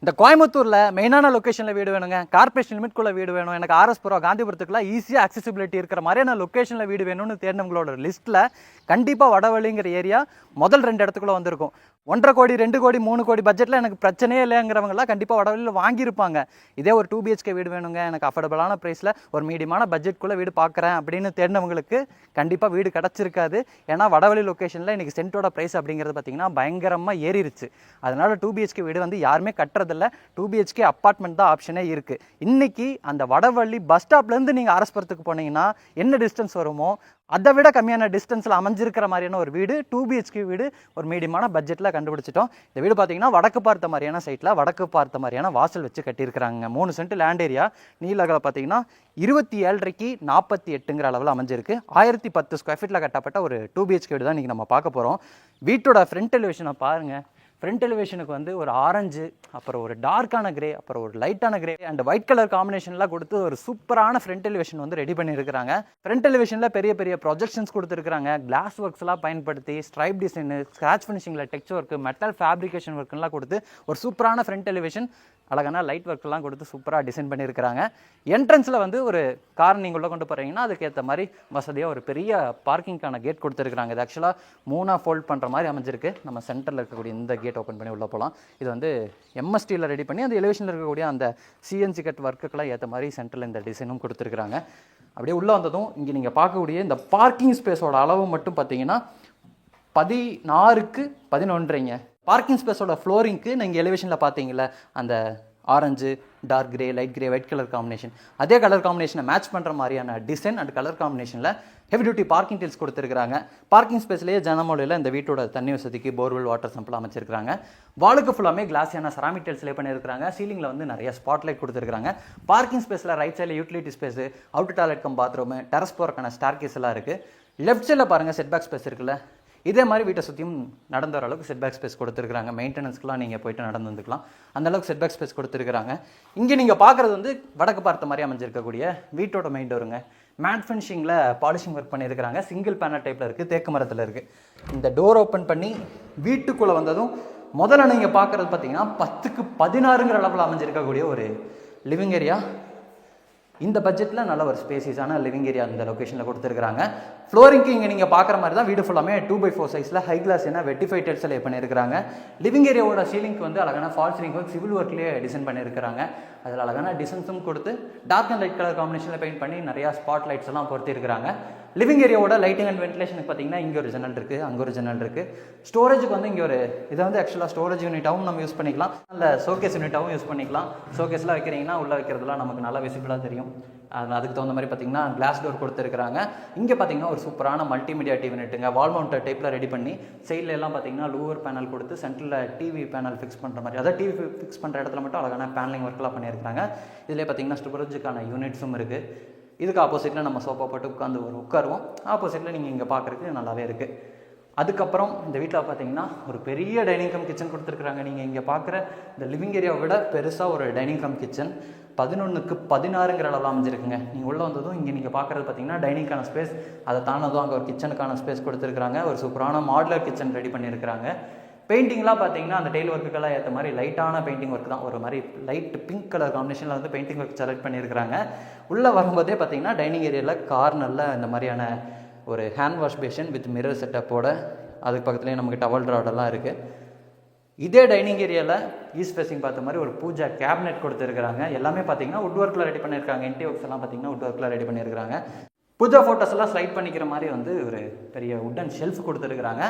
இந்த கோயம்புத்தூரில் மெயினான லொக்கேஷனில் வீடு வேணுங்க, கார்பரேஷன் லிமிட்குள்ளே வீடு வேணும், எனக்கு RS-புரம் காந்திபுரத்துக்குலாம் ஈஸியாக அக்சசிபிலிட்டி இருக்கிற மாதிரியான லொக்கேஷனில் வீடு வேணும்னு தேர்ந்தவங்களோட லிஸ்ட்டில் கண்டிப்பாக வடவள்ளிங்கிற ஏரியா முதல் 2 இடத்துக்குள்ளே வந்திருக்கும். 1.5 கோடி 2 கோடி 3 கோடி பட்ஜெட்டில் எனக்கு பிரச்சனையே இல்லைங்கிறவங்களாம் கண்டிப்பாக வடவள்ளியில் வாங்கியிருப்பாங்க. இதே ஒரு 2 BHK வீடு வேணுங்க, எனக்கு அஃபோர்டபுளான ப்ரைஸில் ஒரு மீடியமான பட்ஜெட்குள்ளே வீடு பார்க்குறேன் அப்படின்னு தேர்ந்தவங்களுக்கு கண்டிப்பாக வீடு கிடச்சிருக்காது. ஏன்னா வடவள்ளி லொக்கேஷனில் இன்றைக்கி சென்ட்டோட ப்ரைஸ் அப்படிங்கிறது பார்த்திங்கன்னா பயங்கரமாக ஏறிடுச்சு. அதனால் 2 BHK வீடு வந்து யாருமே கட்டுறதில்ல. 2 BHK அப்பார்ட்மெண்ட் தான் ஆப்ஷனே இருக்குது. இன்றைக்கி அந்த வடவள்ளி பஸ் ஸ்டாப்லேருந்து நீங்கள் RS-புரத்துக்கு போனீங்கன்னா என்ன டிஸ்டன்ஸ் வருமோ அதை விட கம்மியான டிஸ்டன்ஸில் அமைஞ்சிருக்கிற மாதிரியான ஒரு வீடு 2 BHK வீடு ஒரு மீடியமான பட்ஜெட்டில் கண்டுபிடிச்சிட்டோம். இந்த வீடு பார்த்தீங்கன்னா வடக்கு பார்த்த மாதிரியான சைட்டில் வடக்கு பார்த்த மாதிரியான வாசல் வச்சு கட்டியிருக்கிறாங்க. 3 சென்ட் லேண்ட் ஏரியா, நீலகலை பார்த்தீங்கன்னா 27.5க்கு 48ங்கிற அளவில் அமைஞ்சிருக்கு. 1010 ஸ்கொயர் ஃபீட்டில் கட்டப்பட்ட ஒரு 2 BHK வீடு தான் இன்றைக்கி நம்ம பார்க்க போகிறோம். வீட்டோட ஃப்ரண்ட் எலிவேஷனை பாருங்கள். ஃப்ரண்ட் எலிவேஷனுக்கு வந்து ஒரு ஆரஞ்சு, அப்புறம் ஒரு டார்க்கான கிரே, அப்புறம் ஒரு லைட்டான கிரே அண்ட் ஒயிட் கலர் காம்பினேஷன்லாம் கொடுத்து ஒரு சூப்பரான ஃப்ரண்ட் எலிவேஷன் வந்து ரெடி பண்ணியிருக்கிறாங்க. ஃப்ரண்ட் எலிவேஷனில் பெரிய பெரிய ப்ரொஜெக்ஷன்ஸ் கொடுத்துருக்காங்க. கிளாஸ் ஒர்க்ஸ்லாம் பயன்படுத்தி ஸ்ட்ரைப் டிசைனு, ஸ்க்ராட்ச் ஃபினிஷிங்கில் டெக்ஸ்சர் ஒர்க்கு, மெட்டல் ஃபேப்ரிகேஷன் ஒர்க்குலாம் கொடுத்து ஒரு சூப்பரான ஃப்ரண்ட் எலிவேஷன், அழகான லைட் ஒர்க்லாம் கொடுத்து சூப்பராக டிசைன் பண்ணியிருக்கிறாங்க. என்ட்ரன்ஸில் வந்து ஒரு கார் நீங்கள் உள்ளே கொண்டு போகிறீங்கன்னா அதுக்கேற்ற மாதிரி வசதியாக ஒரு பெரிய பார்க்கிங்கான கேட் கொடுத்துருக்குறாங்க. இது ஆக்சுவலாக 3 ஃபோல்ட் பண்ணுற மாதிரி அமைஞ்சிருக்கு. நம்ம சென்டரில் இருக்கக்கூடிய இந்த கேட் ஓப்பன் பண்ணி உள்ளே போகலாம். இது வந்து MSTயில் ரெடி பண்ணி அந்த எலிவேஷனில் இருக்கக்கூடிய அந்த CNC கட் ஒர்க்குக்கெல்லாம் ஏற்ற மாதிரி சென்டரில் இந்த டிசைனும் கொடுத்துருக்குறாங்க. அப்படியே உள்ளே வந்ததும் இங்கே நீங்கள் பார்க்கக்கூடிய இந்த பார்க்கிங் ஸ்பேஸோட அளவு மட்டும் பார்த்தீங்கன்னா 16க்கு 11ங்க. பார்க்கிங் ஸ்பேஸோட ஃப்ளோரிங்க்கு நீங்கள் எலிவேஷனில் பார்த்தீங்களா அந்த orange, dark grey, light grey, white colour combination, அதே கலர் காம்பினேஷனை மேட்ச் பண்ணுற மாதிரியான டிசைன் அண்ட் கலர் காம்பினேஷனில் ஹெவி டியூட்டி பார்க்கிங் டீல்ஸ் கொடுத்துருக்காங்க. பார்க்கிங் ஸ்பேஸ்லேயே ஜனமொழியில் இந்த வீட்டோட தண்ணி வசதிக்கு போர்வெல் வாட்டர் சம்பிளாக அமைச்சிருக்காங்க. வாலுக்கு ஃபுல்லாமே கிளாஸியான செராமிக் டைல்ஸ் லே பண்ணியிருக்காங்க. சீலிங்கில் வந்து நிறைய ஸ்பாட்லைட் கொடுத்துருக்காங்க. பார்க்கிங் ஸ்பேஸில் ரைட் சைடில் utility space, out toilet cum bathroom, terrace போகிறக்கான ஸ்டார் கேஸ் எல்லாம் இருக்குது. லெஃப்ட் சைடில் பாருங்கள் செட்பேக் ஸ்பேஸ் இருக்குல்ல, இதே மாதிரி வீட்டை சுற்றியும் நடந்து வர அளவுக்கு செட்பேக் ஸ்பேஸ் கொடுத்துருக்காங்க. மெயின்டெனன்ஸ்க்குலாம் நீங்கள் போய்ட்டு நடந்து வந்துக்கலாம், அந்தளவுக்கு செட்பேக் ஸ்பேஸ் கொடுத்துருக்காங்க. இங்கே நீங்கள் பார்க்குறது வந்து வடக்கு பார்த்த மாதிரி அமைஞ்சிருக்கக்கூடிய வீட்டோட மெயின் டோருங்க. மேட் ஃபினிஷிங்கில் பாலிஷிங் ஒர்க் பண்ணியிருக்கிறாங்க. சிங்கிள் பேனல் டைப்பில் இருக்குது, தேக்கு மரத்தில் இருக்குது. இந்த டோர் ஓப்பன் பண்ணி வீட்டுக்குள்ளே வந்ததும் முதல்ல நீங்கள் பார்க்குறது பார்த்தீங்கன்னா 10க்கு 16ங்கிற அளவில் அமைஞ்சிருக்கக்கூடிய ஒரு லிவிங் ஏரியா. இந்த பட்ஜெட்டில் நல்ல ஒரு ஸ்பேசியஸான லிவிங் ஏரியா இந்த லொக்கேஷனில் கொடுத்துருக்காங்க. ஃப்ளோரிங்க்கு இங்கே நீங்கள் பார்க்குற மாதிரி தான் வீடு ஃபுல்லாமே 2x4 சைஸில் ஹை கிளாஸ் என்ன வெட்டிஃபை டைல்ஸ் லே பண்ணியிருக்காங்க. லிவிங் ஏரியாவோட சீலிங்க்கு வந்து அழகான ஃபால் சீலிங் ஒர்க் சிவில் ஒர்க்லேயே டிசைன் பண்ணியிருக்காங்க. அதில் அழகான டிசைன்ஸும் கொடுத்து டார்க் அண்ட் லைட் கலர் காம்பினேஷனில் பெயிண்ட் பண்ணி நிறையா ஸ்பாட் லைட்ஸ் எல்லாம் பொறுத்திருக்கிறாங்க. லிவிங் ஏரியாவோட லைட்டிங் அண்ட் வென்டிலேஷனுக்கு பார்த்தீங்கன்னா இங்கே ஒரு ஜன்னல் இருக்குது, அங்கே ஒரு ஜன்னல் இருக்குது. ஸ்டோரேஜுக்கு வந்து இங்கே ஒரு இதை வந்து ஆக்சுவலாக ஸ்டோரேஜ் யூனிட்டாகவும் நம்ம யூஸ் பண்ணிக்கலாம், இல்லை ஷோகேஸ் யூனிட்டாகவும் யூஸ் பண்ணிக்கலாம். ஷோகேஸ்லாம் வைக்கிறீங்கன்னா உள்ளே வைக்கிறதுலாம் நமக்கு நல்லா விசிபிளாக தெரியும். அதுக்கு தகுந்த மாதிரி பார்த்தீங்கன்னா கிளாஸ் டோர் கொடுத்துருக்காங்க. இங்கே பார்த்தீங்கன்னா ஒரு சூப்பரான மல்டிமீடியா டிவி நெட்டுங்க, வால் மவுண்டர் டைப்பில் ரெடி பண்ணி சைடில் எல்லாம் பார்த்தீங்கன்னா லூவர் பேனல் கொடுத்து சென்டரில் டிவி பேனல் ஃபிக்ஸ் பண்ணுற மாதிரி, அதாவது டிவி ஃபிக்ஸ் பண்ணுற இடத்துல மட்டும் அழகான பேனலிங் ஒர்க்லாம் பண்ணியிருக்காங்க. இதிலே பார்த்தீங்கன்னா ஸ்டோரேஜுக்கான யூனிட்ஸும் இருக்குது. இதுக்கு ஆப்போசிட்டில் நம்ம சோஃபா போட்டு உட்காந்து உட்காருவோம். ஆப்போசிட்டில் நீங்கள் இங்கே பார்க்குறதுக்கு நல்லாவே இருக்குது. அதுக்கப்புறம் இந்த வீட்டில் பார்த்தீங்கன்னா ஒரு பெரிய டைனிங் கம் கிச்சன் கொடுத்துருக்குறாங்க. நீங்கள் இங்கே பார்க்குற இந்த லிவிங் ஏரியாவை விட பெருசாக ஒரு டைனிங் கம் கிச்சன் 11க்கு 16ங்கிற அளவில் அமைஞ்சிருக்குங்க. நீங்கள் உள்ளே வந்ததும் இங்கே நீங்கள் பார்க்குறது பார்த்தீங்கன்னா டைனிங்கான ஸ்பேஸ், அதை தானதும் அங்கே ஒரு கிச்சனுக்கான ஸ்பேஸ் கொடுத்துருக்குறாங்க. ஒரு சூப்பரான மாடுலர் கிச்சன் ரெடி பண்ணியிருக்கிறாங்க. பெயிண்டிங்லாம் பார்த்தீங்கன்னா அந்த டெய்ல் ஒர்க்குக்கெல்லாம் ஏற்ற மாதிரி லைட்டான பெயிண்டிங் ஒர்க் தான், ஒரு மாதிரி லைட் பிங்க் கலர் காம்பினேஷனில் வந்து பெயிண்டிங் ஒர்க் செலக்ட் பண்ணியிருக்கிறாங்க. உள்ளே வரும்போதே பார்த்தீங்கன்னா டைனிங் ஏரியாவில் கார்னரில் இந்த மாதிரியான ஒரு hand wash basin with mirror செட்டப்போட, அதுக்கு பக்கத்துலேயே நமக்கு டவல் ட்ராடெல்லாம் இருக்குது. இதே டைனிங் ஏரியாவில் ஈஸ்ட் ஃபேஸிங் பார்த்த மாதிரி ஒரு பூஜா கேபினெட் கொடுத்துருக்காங்க. எல்லாமே பார்த்தீங்கன்னா உட் ஒர்க்கில் ரெடி பண்ணியிருக்காங்க. இன்டி ஒர்க்ஸ் எல்லாம் பார்த்தீங்கன்னா உட் ஒர்க்கில் ரெடி பண்ணியிருக்காங்க. பூஜா ஃபோட்டோஸ் எல்லாம் ஸ்லைட் பண்ணிக்கிற மாதிரி வந்து ஒரு பெரிய உட்டன் ஷெல்ஃப் கொடுத்துருக்குறாங்க.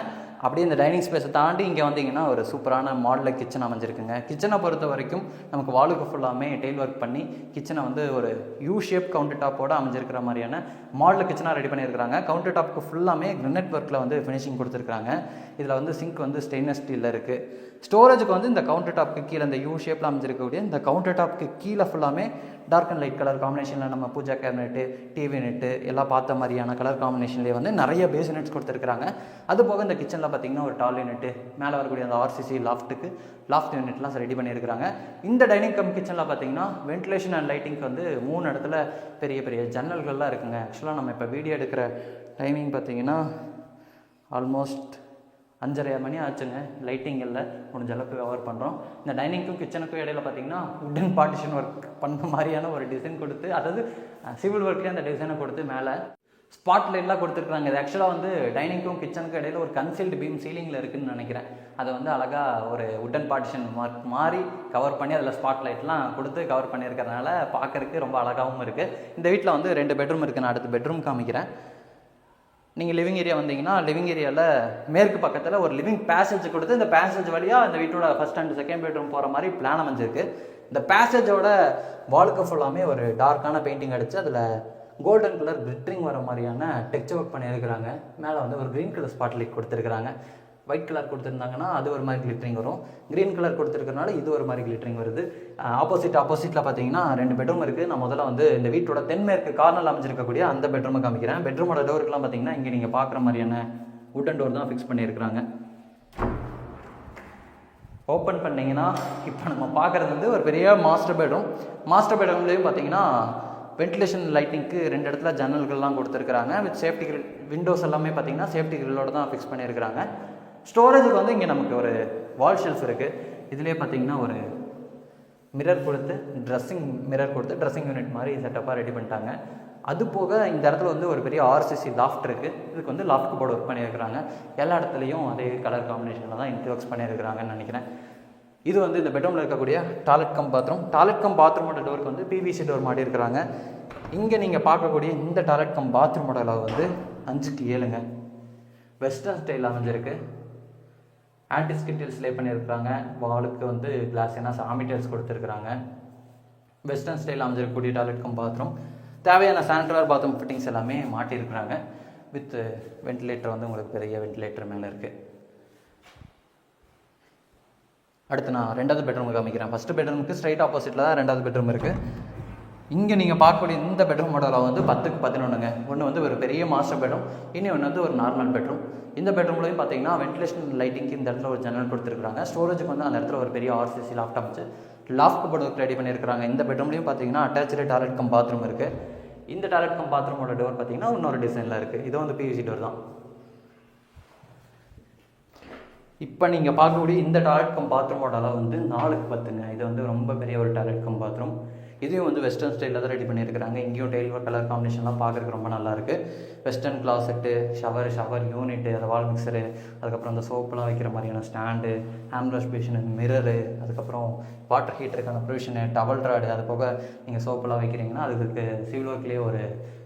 அப்படியே இந்த டைனிங் ஸ்பேஸை தாண்டி இங்கே வந்தீங்கன்னா ஒரு சூப்பரான மாடலில் கிச்சன் அமைஞ்சிருக்குங்க. கிச்சனை பொறுத்த வரைக்கும் நமக்கு வாலுக்கு ஃபுல்லாமே டெயில் ஒர்க் பண்ணி கிச்சனை வந்து ஒரு யூ ஷேப் கவுண்டர் டாப்போடு அமைஞ்சிருக்கிற மாதிரியான மாடலில் கிச்சனாக ரெடி பண்ணியிருக்கிறாங்க. கவுண்டர் டாப்புக்கு ஃபுல்லாமே கிரனைட் ஒர்க்கில் வந்து ஃபினிஷிங் கொடுத்துருக்காங்க. இதில் வந்து சிங்க் வந்து ஸ்டெயின்லெஸ் ஸ்டீலில் இருக்குது. ஸ்டோரேஜுக்கு வந்து இந்த கவுண்டர் டாப்புக்கு கீழே இந்த யூ ஷேப்பில் அமைஞ்சிருக்கக்கூடிய இந்த கவுண்டர் டாப்புக்கு கீழே ஃபுல்லாமே டார்க் அண்ட் லைட் கலர் காம்பினேஷனில் நம்ம பூஜா கேபினெட்டு, டிவி நெட்டு எல்லாம் பார்த்த மாதிரியான கலர் காம்பினேஷன்லேயே வந்து நிறைய பேஸ் யூனிட்ஸ் கொடுத்துருக்காங்க. அது போக இந்த கிச்சனில் பார்த்தீங்கன்னா ஒரு டால் யூனிட்டு, மேலே வரக்கூடிய அந்த RCC லாஃப்ட் யூனிட்லாம் ரெடி பண்ணியிருக்கிறாங்க. இந்த டைனிங் கம் கிச்சனில் பார்த்தீங்கன்னா வென்டிலேஷன் அண்ட் லைட்டிங்க்கு வந்து 3 இடத்துல பெரிய பெரிய ஜன்னல்கள்லாம் இருக்குங்க. ஆக்சுவலாக நம்ம இப்போ வீடியோ எடுக்கிற டைமிங் பார்த்தீங்கன்னா ஆல்மோஸ்ட் 5:30 மணி ஆச்சுங்க. லைட்டிங் இல்லை, முடிஞ்ச அளவுக்கு கவர் பண்ணுறோம். இந்த டைனிங்க்கும் கிச்சனுக்கும் இடையில பார்த்தீங்கன்னா உட்டன் பார்ட்டிஷன் ஒர்க் பண்ண மாதிரியான ஒரு டிசைன் கொடுத்து, அதாவது சிவில் ஒர்க்லேயே அந்த டிசைனை கொடுத்து மேலே ஸ்பாட் லைட்லாம் கொடுத்துருக்குறாங்க. இது ஆக்சுவலாக வந்து டைனிங்க்கும் கிச்சனுக்கும் இடையில ஒரு கன்சீல்டு பீம் சீலிங்கில் இருக்குதுன்னு நினைக்கிறேன். அதை வந்து அழகாக ஒரு உட்டன் பார்ட்டிஷன் மாதிரி கவர் பண்ணி அதில் ஸ்பாட் லைட்லாம் கொடுத்து கவர் பண்ணியிருக்கிறதுனால பார்க்குறதுக்கு ரொம்ப அழகாகவும் இருக்குது. இந்த வீட்டில் வந்து 2 பெட்ரூம் இருக்குது. நான் அடுத்து பெட்ரூம் காமிக்கிறேன். நீங்கள் லிவிங் ஏரியா வந்தீங்கன்னா லிவிங் ஏரியாவில் மேற்கு பக்கத்தில் ஒரு லிவிங் பேசேஜ் கொடுத்து, இந்த பேசேஜ் வழியாக இந்த வீட்டோட ஃபர்ஸ்ட் அண்ட் செகண்ட் பெட்ரூம் போகிற மாதிரி பிளான் அமைஞ்சிருக்கு. இந்த பேசேஜோட வாலுக்கு ஃபுல்லாமே ஒரு டார்க்கான பெயிண்டிங் அடித்து அதில் கோல்டன் கலர் கிளிட்டரிங் வர மாதிரியான டெக்ஸ்சர் ஒர்க் பண்ணியிருக்கிறாங்க. மேலே வந்து ஒரு க்ரீன் கலர் ஸ்பாட் லைட் கொடுத்துருக்குறாங்க. ஒயிட் கலர் கொடுத்துருந்தாங்கன்னா அது ஒரு மாதிரி கிளிட்டரிங் வரும். க்ரீன் கலர் கொடுத்துருக்கறனால இது ஒரு மாதிரி கிளிட்டரிங் வருது. ஆப்போசிட்டில் பார்த்தீங்கன்னா 2 பெட்ரூம் இருக்குது. நான் முதல்ல வந்து இந்த வீட்டோட தென்மேற்கு கார்னரில் அமைஞ்சிருக்கக்கூடிய அந்த பெட்ரூமை காமிக்கிறேன். பெட்ரூமோட டோருக்குலாம் பார்த்தீங்கன்னா இங்கே நீங்கள் பார்க்குற மாதிரியான வுட்டன் டோர் தான் ஃபிக்ஸ் பண்ணியிருக்கிறாங்க. ஓப்பன் பண்ணிங்கன்னா இப்போ நம்ம பார்க்குறது வந்து ஒரு பெரிய மாஸ்டர் பெட்ரூம். மாஸ்டர் பெட்ரூம்லேயும் பார்த்தீங்கன்னா வென்டிலேஷன் லைட்டிங்க்கு 2 இடத்துல ஜன்னல்கள்லாம் கொடுத்துருக்குறாங்க. With safety grill. விண்டோஸ் எல்லாமே பார்த்தீங்கன்னா சேஃப்டி கிரில்லோடு தான் ஃபிக்ஸ் பண்ணியிருக்கிறாங்க. ஸ்டோரேஜுக்கு வந்து இங்கே நமக்கு ஒரு வால் ஷெல்ஃப் இருக்குது. இதுலேயே பார்த்தீங்கன்னா ஒரு மிரர் கொடுத்து ட்ரெஸ்ஸிங் யூனிட் மாதிரி செட்டப்பாக ரெடி பண்ணிட்டாங்க. அது போக இந்த இடத்துல வந்து ஒரு பெரிய RCC லாஃப்ட் இருக்குது. இதுக்கு வந்து லாஃப்ட் போர்டு ஒர்க் பண்ணியிருக்கிறாங்க. எல்லா இடத்துலையும் அதே கலர் காம்பினேஷனில் தான் இன்டர்ஒர்க்ஸ் பண்ணியிருக்கிறாங்கன்னு நினைக்கிறேன். இது வந்து இந்த பெட்ரூமில் இருக்கக்கூடிய டாய்லெட் கம் பாத்ரூமோட டோருக்கு வந்து PVC டோர் மாட்டி இருக்கிறாங்க. இங்கே நீங்கள் பார்க்கக்கூடிய இந்த டாய்லெட் கம் பாத்ரூமோட அளவு வந்து 5க்கு 7ங்க. வெஸ்டர்ன் ஸ்டைல் அமைஞ்சிருக்கு. ஆன்டிஸ்கிட்டில் ஸ்லே பண்ணியிருக்கிறாங்க. வாலுக்கு வந்து கிளாஸ் ஆமிட்டர்ஸ் கொடுத்துருக்குறாங்க. வெஸ்டர்ன் ஸ்டைல் அமைஞ்சிருக்கக்கூடிய டாய்லெட் கம் பாத்ரூம். தேவையான சானிட்டரி பாத்ரூம் ஃபிட்டிங்ஸ் எல்லாமே மாட்டியிருக்கிறாங்க. வித் வென்டிலேட்டர் வந்து உங்களுக்கு பெரிய வென்டிலேட்டர் மேலே இருக்குது. அடுத்து நான் 2வது பெட்ரூம் காமிக்கிறேன். ஃபஸ்ட்டு பெட்ரூமுக்கு ஸ்ட்ரைட் ஆப்போசிட்டில் தான் 2வது பெட்ரூம் இருக்குது. இங்கே நீங்கள் பார்க்கக்கூடிய இந்த பெட்ரூம் மாடலில் வந்து 10க்கு 11ங்க. ஒன்று வந்து ஒரு பெரிய மாஸ்டர் பெட்ரூம், இன்னொன்று வந்து ஒரு நார்மல் பெட்ரூம். இந்த பெட்ரூம்லையும் பார்த்தீங்கன்னா வென்டிலேஷன் லைட்டிங்க்கு இந்த இடத்துல ஒரு ஜன்னல் கொடுத்துருக்காங்க. ஸ்டோரேஜுக்கு வந்து அந்த இடத்துல ஒரு பெரிய RCC லாஃப்ட் அமைச்சு லாஃப்ட் போர்டு ஒர்க் ரெடி பண்ணியிருக்கிறாங்க. இந்த பெட்ரூம்லையும் பார்த்தீங்கன்னா அட்டாச்சு டாய்லெட் கம் பாத்ரூம் இருக்குது. இந்த டாய்லெட் கம் பாத்ரூமோட டோர் பார்த்தீங்கன்னா இன்னொரு டிசைனில் இருக்குது. இது வந்து PVC டோர் தான். இப்போ நீங்கள் பார்க்கக்கூடிய இந்த டாய்லெட் கம் பாத்ரூமோட அளவு வந்து 4க்கு 10ங்க. இது வந்து ரொம்ப பெரிய ஒரு டாய்லெட் கம் பாத்ரூம். இதையும் வந்து வெஸ்டர்ன் ஸ்டைலில் தான் ரெடி பண்ணியிருக்கிறாங்க. இங்கேயும் டெய்லர் கலர் காம்பினேஷன்லாம் பார்க்குறதுக்கு ரொம்ப நல்லாயிருக்கு. வெஸ்டர்ன் கிளாசெட்டு, ஷவர் யூனிட்டு, அது வால் மிக்சரு, அதுக்கப்புறம் அந்த சோப்பெலாம் வைக்கிற மாதிரியான stand, hand wash basin, mirror, அதுக்கப்புறம் வாட்டர் ஹீட்டருக்கான ப்ரொவிஷனு, டவல் ராடு, அது போக நீங்கள் சோப்பெல்லாம் வைக்கிறீங்கன்னா அதுக்கு சிவில் ஒர்க்லேயே ஒரு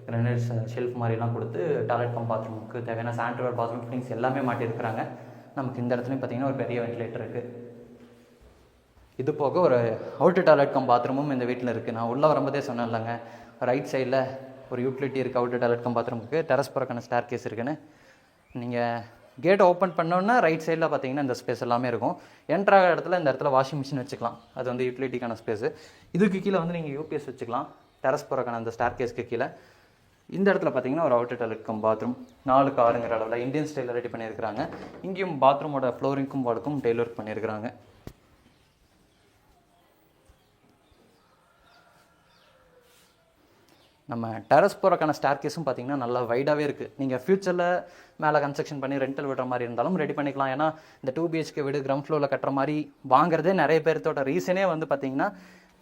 கிரனைட் ஷெல்ஃப் மாதிரிலாம் கொடுத்து டாய்லெட் கம் பாத்ரூமுக்கு தேவையான சானிட்டரி பாத்ரூம் ஃபிட்டிங்ஸ் எல்லாமே மாட்டியிருக்கிறாங்க. நமக்கு இந்த இடத்துலையும் பார்த்தீங்கன்னா ஒரு பெரிய வென்டிலேட்டர் இருக்குது. இது போக ஒரு அவுட்டு டாய்லெட் கம் பாத்ரூமும் இந்த வீட்டில் இருக்குது. நான் உள்ளே வரும்போதே சொன்னேன் இல்லைங்க, ரைட் சைடில் ஒரு யூட்டிலிட்டி இருக்குது. அவுட்டு டாய்லெட் கம் பாத்ரூமுக்கு டெரஸ் போகிறக்கான ஸ்டேர் கேஸ் இருக்குன்னு. நீங்கள் கேட்டை ஓப்பன் பண்ணோன்னா ரைட் சைடில் பார்த்தீங்கன்னா இந்த ஸ்பேஸ் எல்லாமே இருக்கும். என்ட்ராக இடத்துல இந்த இடத்துல வாஷிங் மிஷின் வச்சுக்கலாம். அது வந்து யூட்டிலிட்டிக்கான ஸ்பேஸு. இதுக்கு கீழே வந்து நீங்கள் UPS வச்சுக்கலாம். டெரஸ் போகிறக்கான அந்த ஸ்டேர் கேஸ்க்கு கீழே இந்த இடத்துல பார்த்தீங்கன்னா ஒரு அவுட்டர் டாய்லெட் கம் பாத்ரூம் 4க்கு 6ங்கிற அளவில் இந்தியன் ஸ்டைலில் ரெடி பண்ணியிருக்கிறாங்க. இங்கேயும் பாத்ரூமோட ஃப்ளோரிங்க்கும் வாலுக்கும் டெய்லர் பண்ணியிருக்கிறாங்க. நம்ம டெரஸ் போகிறக்கான ஸ்டார் கேஸும் பார்த்தீங்கன்னா நல்லா வைடாகவே இருக்குது. நீங்கள் ஃப்யூச்சரில் மேலே கன்ஸ்ட்ரக்ஷன் பண்ணி ரெண்டல் விடுற மாதிரி இருந்தாலும் ரெடி பண்ணிக்கலாம். ஏன்னா இந்த 2 BHK வீடு கிரவுண்ட் ஃப்ளோரில் கட்டுற மாதிரி வாங்குறதே நிறைய பேர்த்தோட ரீசனே வந்து பார்த்தீங்கன்னா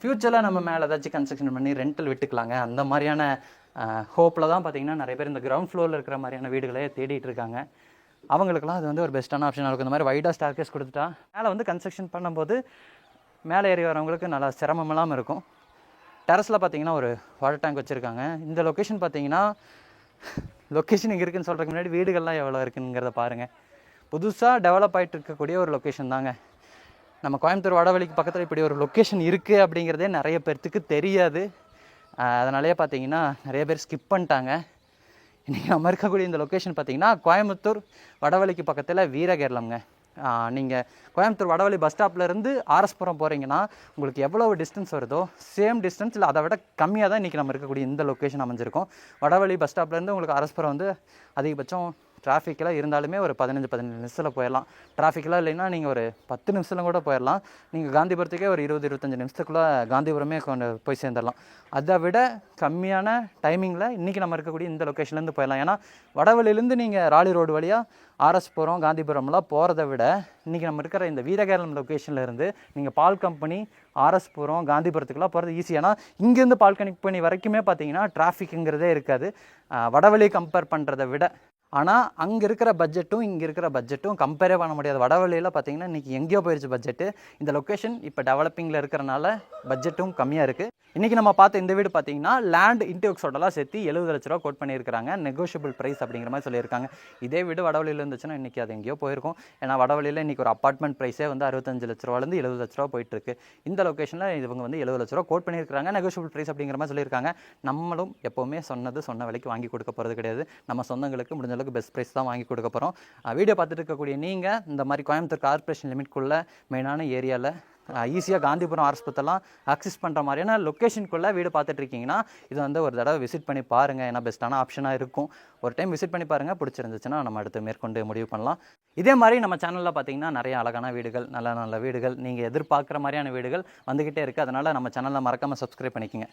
ஃப்யூச்சரில் நம்ம மேலே ஏதாச்சும் கன்ஸ்ட்ரக்ஷன் பண்ணி ரெண்டல் விட்டுக்கலாங்க. அந்த மாதிரியான ஹோப்பில் தான் பார்த்தீங்கன்னா நிறைய பேர் இந்த கிரவுண்ட் ஃப்ளோரில் இருக்கிற மாதிரியான வீடுகளே தேடிட்டு இருக்காங்க. அவங்களுக்குலாம் அது வந்து ஒரு பெஸ்ட்டான ஆப்ஷனாக இருக்கும். இந்த மாதிரி வைடாக ஸ்டார் கேஸ் கொடுத்துட்டா மேலே வந்து கன்ஸ்ட்ரக்ஷன் பண்ணும்போது மேலே ஏறி வரவங்களுக்கு நல்லா சிரமமெல்லாம் இருக்கும். டெரஸில் பார்த்தீங்கன்னா ஒரு வாட்டர் டேங்க் வச்சுருக்காங்க. இந்த லொக்கேஷன் பார்த்தீங்கன்னா லொக்கேஷன் இங்கே இருக்குதுன்னு சொல்கிறதுக்கு முன்னாடி வீடுகள்லாம் எவ்வளோ இருக்குங்கிறத பாருங்கள். புதுசாக டெவலப் ஆகிட்டு இருக்கக்கூடிய ஒரு லொக்கேஷன் தாங்க. நம்ம கோயம்புத்தூர் வடவழிக்கு பக்கத்தில் இப்படி ஒரு லொக்கேஷன் இருக்குது அப்படிங்கிறதே நிறைய பேர்த்துக்கு தெரியாது. அதனாலேயே பார்த்தீங்கன்னா நிறைய பேர் ஸ்கிப் பண்ணிட்டாங்க. இன்றைக்கி நம்ம இருக்கக்கூடிய இந்த லொக்கேஷன் பார்த்தீங்கன்னா கோயம்புத்தூர் வடவழிக்கு பக்கத்தில் வீரகேரளம்ங்க. நீங்கள் கோயம்புத்தூர் வடவழி பஸ் ஸ்டாப்லேருந்து ஆர்எஸ்புரம் போகிறீங்கன்னா உங்களுக்கு எவ்வளோ டிஸ்டன்ஸ் வருதோ சேம் டிஸ்டன்ஸ் இல்லை அதை விட கம்மியாக தான் இன்றைக்கி நம்ம இருக்கக்கூடிய இந்த லொக்கேஷன் அமைஞ்சிருக்கும். வடவழி பஸ் ஸ்டாப்லேருந்து உங்களுக்கு ஆர்எஸ்புரம் வந்து அதிகபட்சம் டிராஃபிக்கெலாம் இருந்தாலுமே ஒரு 15 நிமிஷத்தில் போயிடலாம். டிராஃபிக்கெலாம் இல்லைன்னா நீங்கள் ஒரு 10 நிமிஷத்தில் கூட போயிடலாம். நீங்கள் காந்திபுரத்துக்கே ஒரு 20-25 நிமிஷத்துக்குள்ளே காந்திபுரமே கொண்டு போய் சேர்ந்துடலாம். அதை விட கம்மியான டைமிங்கில் இன்றைக்கி நம்ம இருக்கக்கூடிய இந்த லொக்கேஷன்லேருந்து போயிடலாம். ஏன்னா வடவழியிலேருந்து நீங்கள் ராலி ரோடு வழியாக ஆர்எஸ் போகிறோம், காந்திபுரம்லாம் போகிறத விட இன்றைக்கி நம்ம இருக்கிற இந்த வீரகேரளம் லொக்கேஷனில் இருந்து நீங்கள் பால் கம்பெனி, ஆர்எஸ் போகிறோம், காந்திபுரத்துக்குலாம் போகிறது ஈஸி. ஏன்னா இங்கேருந்து பால் கம்பெனி வரைக்குமே பார்த்தீங்கன்னா டிராஃபிக்குங்கிறதே இருக்காது வடவழி கம்பேர் பண்ணுறதை விட. ஆனால் அங்கே இருக்கிற பட்ஜெட்டும் இங்கே இருக்கிற பட்ஜெட்டும் கம்பேரே பண்ண முடியாது. வடவழியில் பார்த்தீங்கன்னா இன்றைக்கி எங்கேயோ போயிடுச்சு பட்ஜெட்டு. இந்த லொக்கேஷன் இப்போ டெவலப்பிங்கில் இருக்கிறனால பட்ஜெட்டும் கம்மியாக இருக்குது. இன்றைக்கி நம்ம பார்த்த இந்த வீடு பார்த்தீங்கன்னா லேண்ட் இன்டெக்ஸோடலாம் சேர்த்து 70 லட்ச ரூபா கோட் பண்ணியிருக்காங்க. நெகோஷியபிள் ப்ரைஸ் அப்படிங்கிற மாதிரி சொல்லியிருக்காங்க. இதே வீடு வடவழியில் இருந்துச்சுன்னா இன்றைக்கி அது எங்கேயோ போயிருக்கும். ஏன்னா வடவழியில் இன்றைக்கி ஒரு அப்பார்ட்மெண்ட் ப்ரைஸே வந்து 65 லட்ச ரூபாலேருந்து 70 லட்ச ரூபா போயிட்டுருக்கு. இந்த லொக்கேஷனில் இவங்க வந்து 70 லட்ச ரூபா கோட் பண்ணியிருக்காங்க. நெகோஷியபிள் ப்ரைஸ் அப்படிங்கிற மாதிரி சொல்லியிருக்காங்க. நம்மளும் எப்போவுமே சொன்ன விலைக்கு வாங்கி கொடுக்க போகிறது கிடையாது. நம்ம சொந்தங்களுக்கு முடிஞ்ச அளவுக்கு பெஸ்ட் ப்ரைஸ் தான் வாங்கி கொடுக்க போகிறோம். வீடியோ பார்த்துட்டு இருக்கக்கூடிய நீங்கள் இந்த மாதிரி கோயம்புத்தூர் கார்பரேஷன் லிமிட்குள்ளே மெயினான ஏரியாவில் ஈஸியாக காந்திபுரம் ஆர்எஸ்பத்தெல்லாம் ஆக்சஸ் பண்ணுற மாதிரியான லொக்கேஷனுக்குள்ளே வீடு பார்த்துட்டு இருக்கீங்கன்னா இது வந்து ஒரு தடவை விசிட் பண்ணி பாருங்கள். ஏன்னா பெஸ்ட்டான ஆப்ஷனாக இருக்கும். ஒரு டைம் விசிட் பண்ணி பாருங்கள். பிடிச்சிருந்துச்சுன்னா நம்ம அடுத்து மேற்கொண்டு முடிவு பண்ணலாம். இதே மாதிரி நம்ம சேனலில் பார்த்தீங்கன்னா நிறைய அழகான வீடுகள், நல்ல வீடுகள், நீங்கள் எதிர்பார்க்குற மாதிரியான வீடுகள் வந்துக்கிட்டே இருக்குது. அதனால் நம்ம சேனலில் மறக்காமல் சப்ஸ்கிரைப் பண்ணிக்கோங்க.